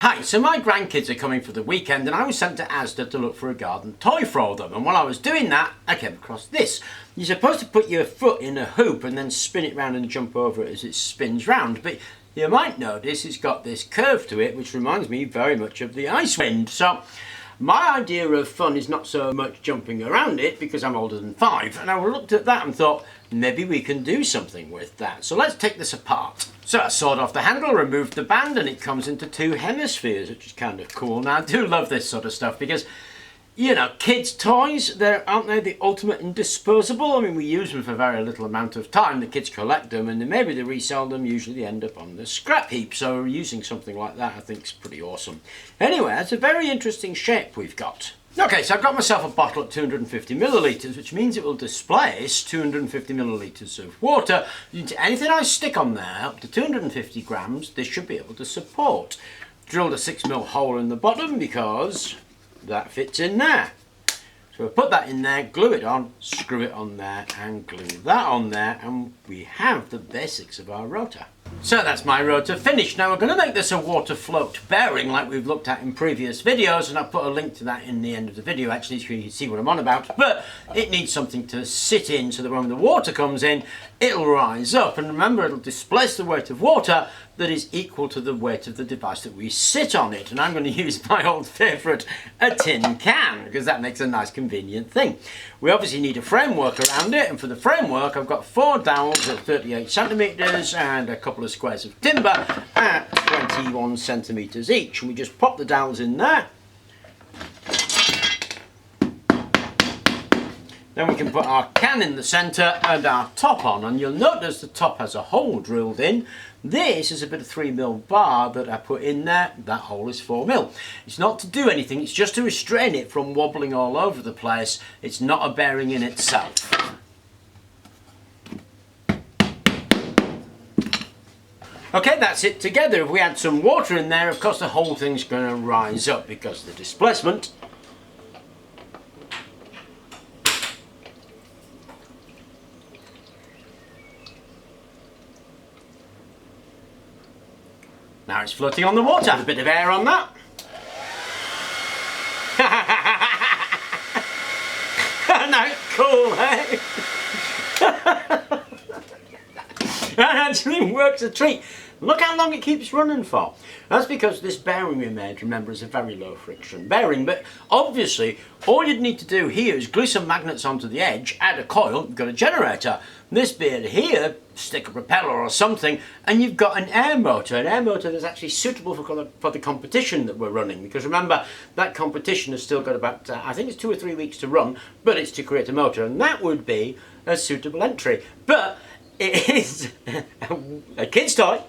Hi, so my grandkids are coming for the weekend and I was sent to Asda to look for a garden toy for them, and while I was doing that I came across this. You're supposed to put your foot in a hoop and then spin it round and jump over it as it spins round, but you might notice it's got this curve to it which reminds me very much of the Icewind. So my idea of fun is not so much jumping around it because I'm older than 5, and I looked at that and thought maybe we can do something with that. So let's take this apart. So I sawed off the handle, removed the band, and it comes into 2 hemispheres, which is kind of cool. Now I do love this sort of stuff because, you know, kids' toys, aren't they the ultimate in disposable? I mean, we use them for very little amount of time. The kids collect them and then maybe they resell them. Usually they end up on the scrap heap. So using something like that I think is pretty awesome. Anyway, it's a very interesting shape we've got. Okay, so I've got myself a bottle at 250 millilitres, which means it will displace 250 millilitres of water. Anything I stick on there, up to 250 grams, this should be able to support. Drilled a 6mm hole in the bottom because that fits in there. So I put that in there, glue it on, screw it on there, and glue that on there, and we have the basics of our rotor. So that's my rotor finished. Now we're going to make this a water float bearing like we've looked at in previous videos, and I'll put a link to that in the end of the video actually so you can see what I'm on about. But it needs something to sit in so that when the water comes in it'll rise up, and remember it'll displace the weight of water that is equal to the weight of the device that we sit on it. And I'm going to use my old favourite, a tin can, because that makes a nice convenient thing. We obviously need a framework around it, and for the framework I've got 4 dowels at 38 centimetres and a couple of squares of timber at 21 centimetres each, and we just pop the dowels in there. Then we can put our can in the centre and our top on, and you'll notice the top has a hole drilled in. This is a bit of 3mm bar that I put in there. That hole is 4mm. It's not to do anything, it's just to restrain it from wobbling all over the place. It's not a bearing in itself. Okay, that's it together. If we add some water in there, of course the whole thing's going to rise up because of the displacement. Now it's floating on the water. A bit of air on that. Isn't that cool, eh? That actually works a treat. Look how long it keeps running for. That's because this bearing we made, remember, is a very low friction bearing, but obviously all you'd need to do here is glue some magnets onto the edge, add a coil, you've got a generator. This bit here, stick a propeller or something, and you've got an air motor that's actually suitable for the competition that we're running, because remember, that competition has still got about, I think it's 2 or 3 weeks to run, but it's to create a motor, and that would be a suitable entry. But it is a kid's toy.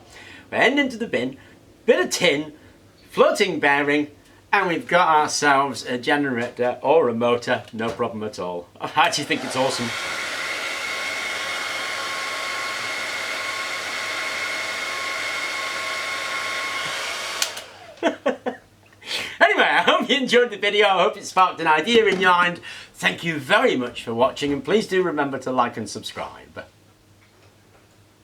We're heading into the bin, bit of tin, floating bearing, and we've got ourselves a generator or a motor, no problem at all. I actually think it's awesome. Anyway, I hope you enjoyed the video. I hope it sparked an idea in your mind. Thank you very much for watching, and please do remember to like and subscribe.